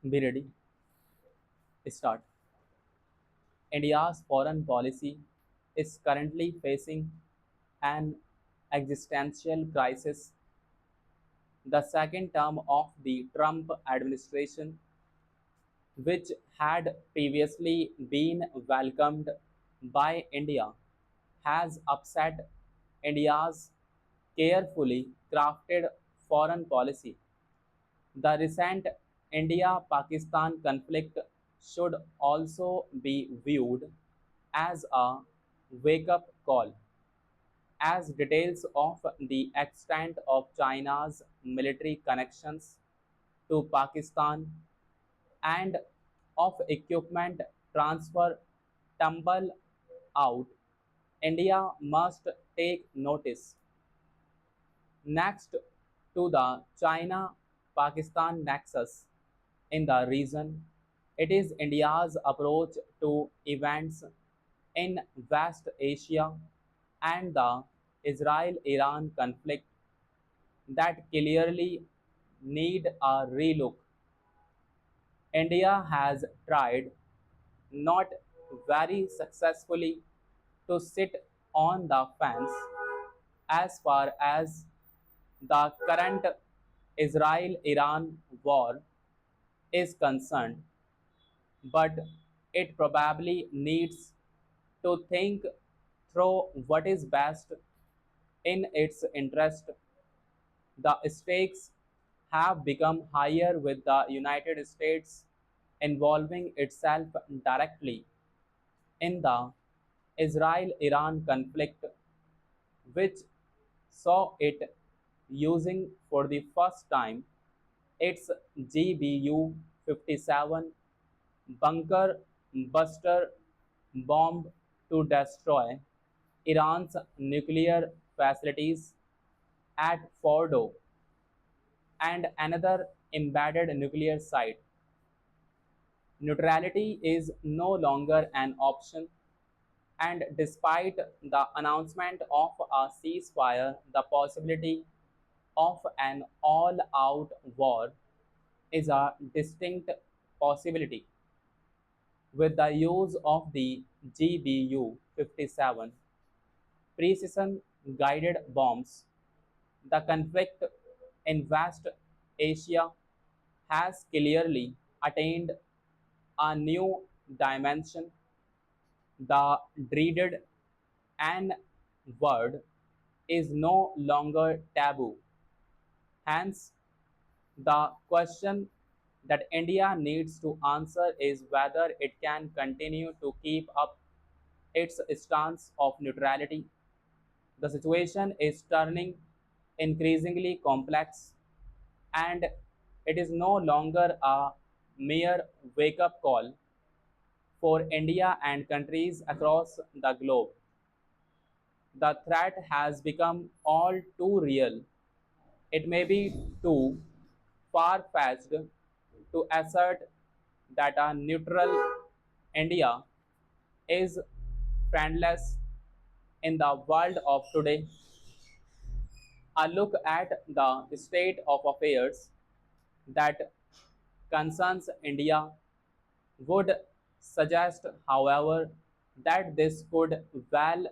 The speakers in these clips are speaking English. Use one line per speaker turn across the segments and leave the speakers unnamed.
Be ready. Start. India's foreign policy is currently facing an existential crisis. The second term of the Trump administration, which had previously been welcomed by India, has upset India's carefully crafted foreign policy. The recent India Pakistan conflict should also be viewed as a wake up call, as details of the extent of China's military connections to Pakistan and of equipment transfer tumble out. India must take notice. Next to the China Pakistan nexus in the region, it is India's approach to events in West Asia and the Israel Iran conflict that clearly need a relook. India has tried, not very successfully, to sit on the fence as far as the current Israel Iran war is concerned, but it probably needs to think through what is best in its interest. The stakes have become higher with the United States involving itself directly in the Israel Iran conflict, which saw it using for the first time its GBU 57 bunker buster bomb to destroy Iran's nuclear facilities at Fordo and another embedded nuclear site. Neutrality is no longer an option, and despite the announcement of a ceasefire, the possibility of an all out war is a distinct possibility. With the use of the GBU 57 precision guided bombs, the conflict in West Asia has clearly attained a new dimension. The dreaded N word is no longer taboo. Hence, the question that India needs to answer is whether it can continue to keep up its stance of neutrality. The situation is turning increasingly complex, and it is no longer a mere wake up call for India and countries across the globe. The threat has become all too real. It may be too far fetched to assert that a neutral India is friendless in the world of today. A look at the state of affairs that concerns India would suggest, however, that this could well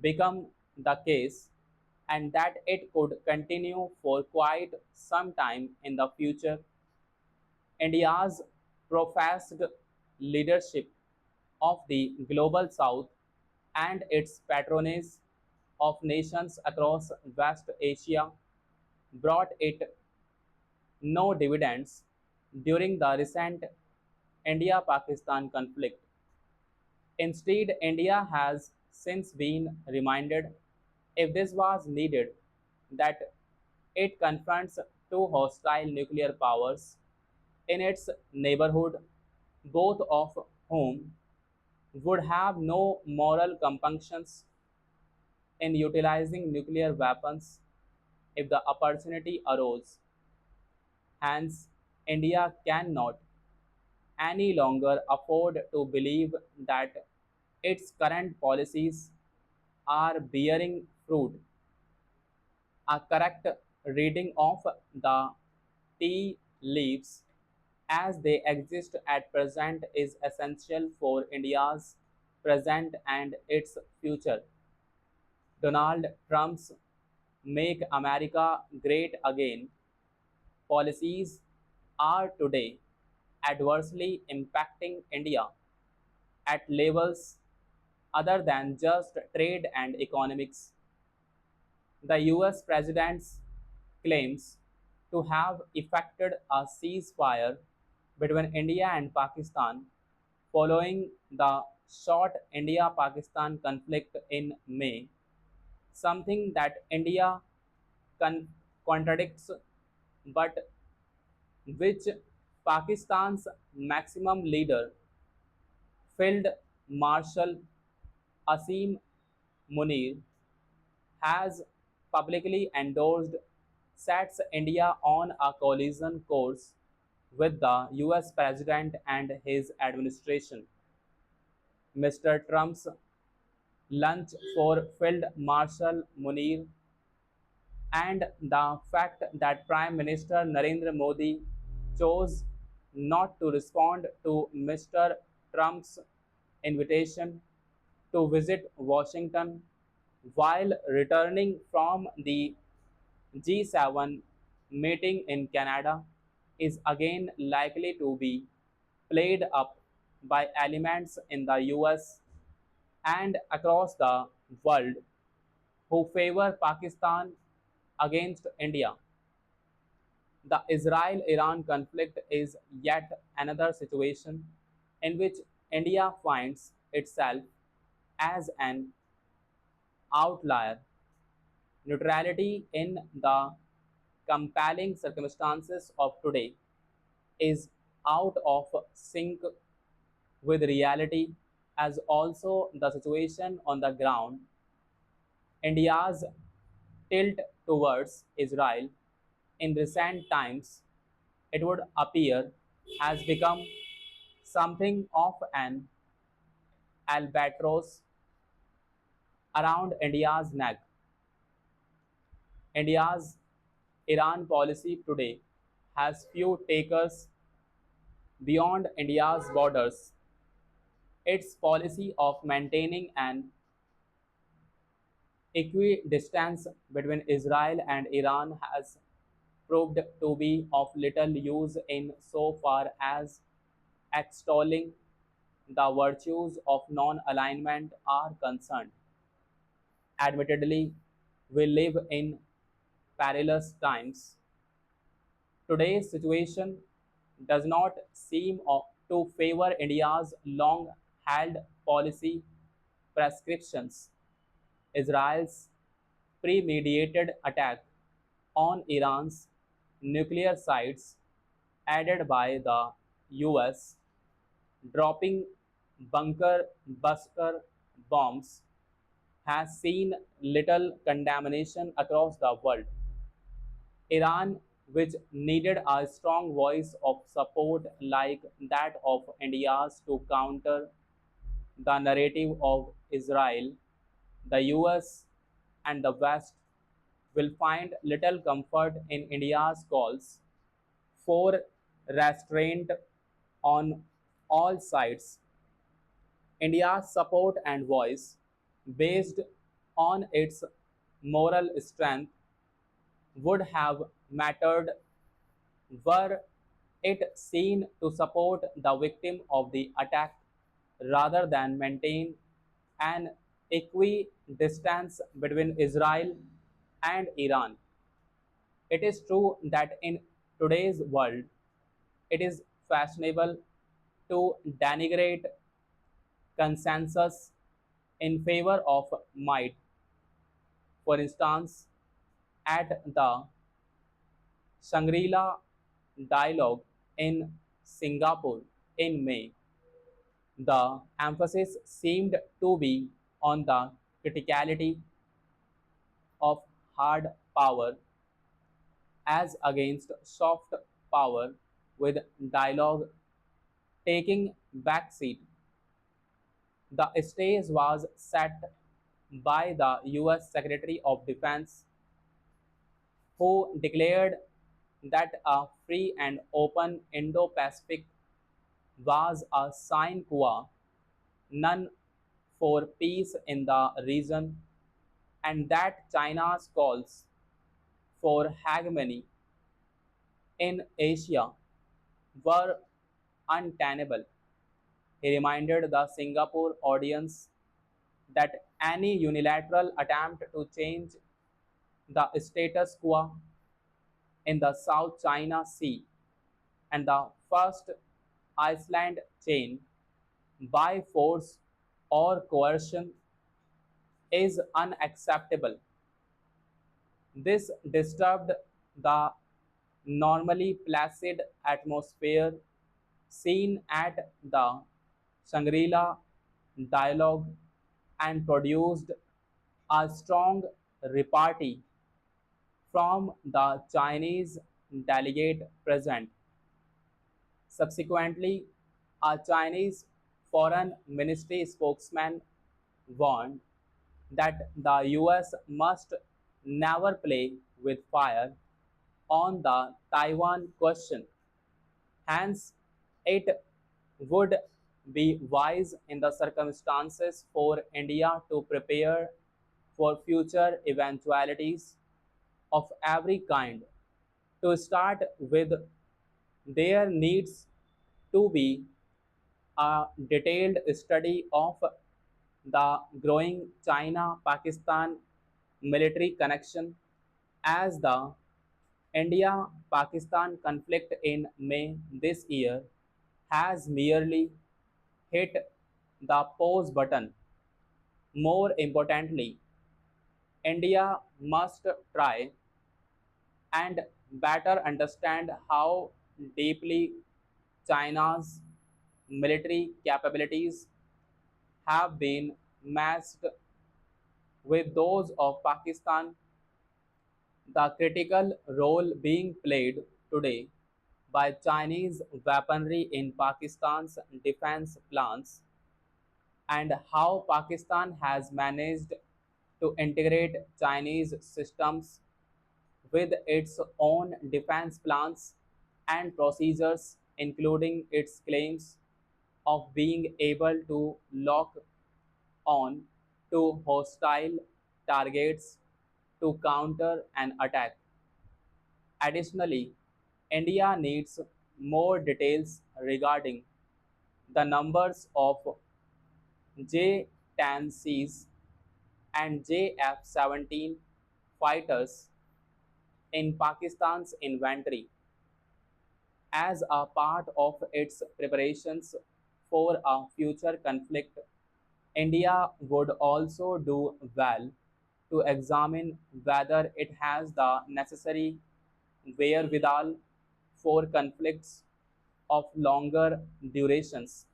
become the case and that it could continue for quite some time in the future. India's professed leadership of the global south and its patronage of nations across West Asia brought it no dividends during the recent India Pakistan conflict. Instead, India has since been reminded, if this was needed, that it confronts two hostile nuclear powers in its neighborhood, both of whom would have no moral compunctions in utilizing nuclear weapons if the opportunity arose. Hence, India cannot any longer afford to believe that its current policies are bearing fruit. A correct reading of the tea leaves as they exist at present is essential for India's present and its future. Donald Trump's Make America Great Again policies are today adversely impacting India at levels other than just trade and economics. The US president's claims to have effected a ceasefire between India and Pakistan following the short India Pakistan conflict in May, something that India con- contradicts, but which Pakistan's maximum leader, Field Marshal Asim Munir, has publicly endorsed, sets India on a collision course with the US President and his administration. Mr. Trump's lunch for Field Marshal Munir and the fact that Prime Minister Narendra Modi chose not to respond to Mr. Trump's invitation to visit Washington while returning from the G7 meeting in Canada is again likely to be played up by elements in the US and across the world who favor Pakistan against India. The Israel Iran conflict is yet another situation in which India finds itself as an outlier. Neutrality in the compelling circumstances of today is out of sync with reality, as also the situation on the ground. India's tilt towards Israel in recent times, it would appear, has become something of an albatross around India's neck. India's Iran policy today has few takers beyond India's borders. Its policy of maintaining an equidistance between Israel and Iran has proved to be of little use in so far as extolling the virtues of non-alignment are concerned. Admittedly, we live in perilous times. Today's situation does not seem to favor India's long-held policy prescriptions. Israel's premeditated attack on Iran's nuclear sites, aided by the US dropping bunker buster bombs, has seen little condemnation across the world. Iran, which needed a strong voice of support like that of India's to counter the narrative of Israel, the US and the West will find little comfort in India's calls for restraint on all sides. India's support and voice, based on its moral strength, would have mattered were it seen to support the victim of the attack rather than maintain an equidistance between Israel and Iran. It is true that in today's world, it is fashionable to denigrate consensus in favor of might. For instance, at the Shangri-La dialogue in Singapore in May, the emphasis seemed to be on the criticality of hard power as against soft power, with dialogue taking backseat. The stage was set by the US Secretary of Defense, who declared that a free and open Indo Pacific was a sine qua non for peace in the region, and that China's calls for hegemony in Asia were untenable. He reminded the Singapore audience that any unilateral attempt to change the status quo in the South China Sea and the first Iceland chain by force or coercion is unacceptable. This disturbed the normally placid atmosphere seen at the Shangri La dialogue and produced a strong repartee from the Chinese delegate present. Subsequently, a Chinese foreign ministry spokesman warned that the US must never play with fire on the Taiwan question. Hence, it would be wise in the circumstances for India to prepare for future eventualities of every kind. To start with, there needs to be a detailed study of the growing China Pakistan military connection as the India Pakistan conflict in May this year has merely hit the pause button. More importantly, India must try and better understand how deeply China's military capabilities have been matched with those of Pakistan. The critical role being played today by Chinese weaponry in Pakistan's defense plans and how Pakistan has managed to integrate Chinese systems with its own defense plans and procedures, including its claims of being able to lock on to hostile targets to counter an attack. Additionally, India needs more details regarding the numbers of J-10Cs and JF-17 fighters in Pakistan's inventory as a part of its preparations for a future conflict. India would also do well to examine whether it has the necessary wherewithal for conflicts of longer durations.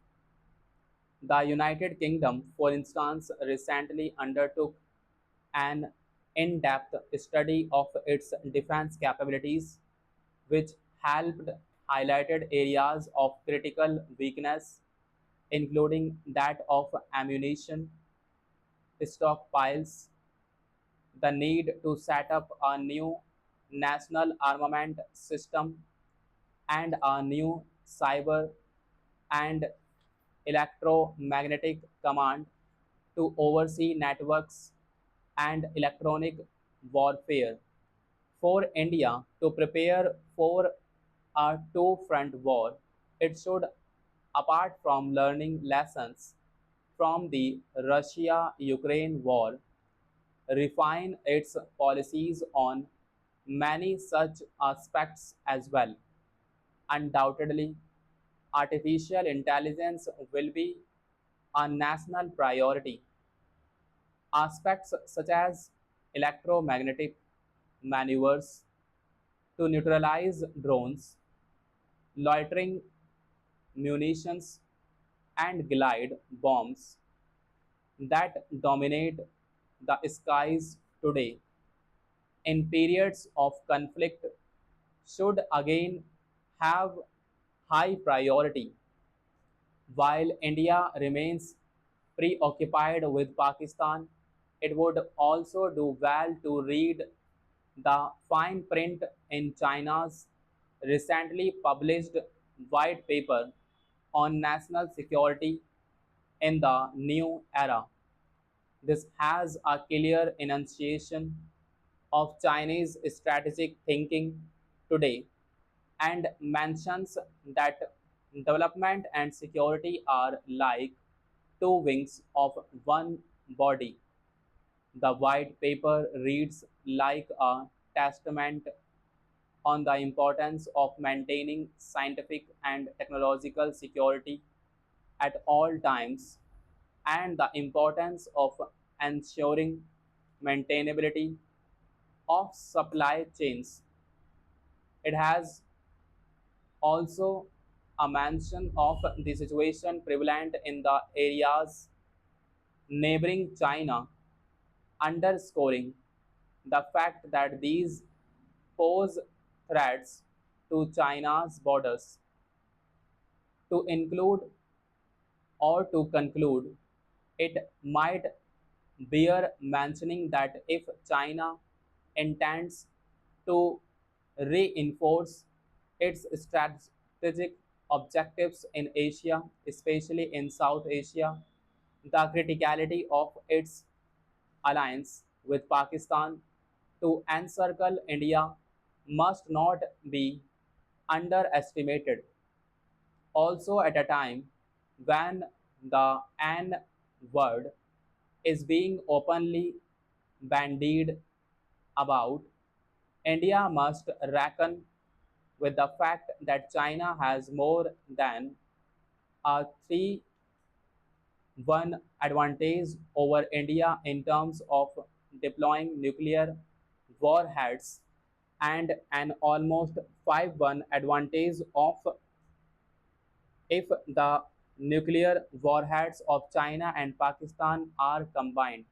The United Kingdom, for instance, recently undertook an in depth study of its defense capabilities, which helped highlighted areas of critical weakness, including that of ammunition stockpiles, the need to set up a new national armament system, and a new cyber and electromagnetic command to oversee networks and electronic warfare. For India to prepare for a two front war, it should, apart from learning lessons from the Russia Ukraine war, refine its policies on many such aspects as well. Undoubtedly, artificial intelligence will be a national priority. Aspects such as electromagnetic maneuvers to neutralize drones, loitering munitions, and glide bombs that dominate the skies today in periods of conflict should again have high priority. While India remains preoccupied with Pakistan, it would also do well to read the fine print in China's recently published white paper on national security in the new era. This has a clear enunciation of Chinese strategic thinking today and mentions that development and security are like two wings of one body. The white paper reads like a testament on the importance of maintaining scientific and technological security at all times and the importance of ensuring maintainability of supply chains. It has also a mention of the situation prevalent in the areas neighboring China, underscoring the fact that these pose threats to China's borders. To include or to conclude, it might bear mentioning that if China intends to reinforce its strategic objectives in Asia, especially in South Asia, the criticality of its alliance with Pakistan to encircle India must not be underestimated. Also, at a time when the N word is being openly bandied about, India must reckon with the fact that China has more than a 3-1 advantage over India in terms of deploying nuclear warheads and an almost 5-1 advantage of if the nuclear warheads of China and Pakistan are combined.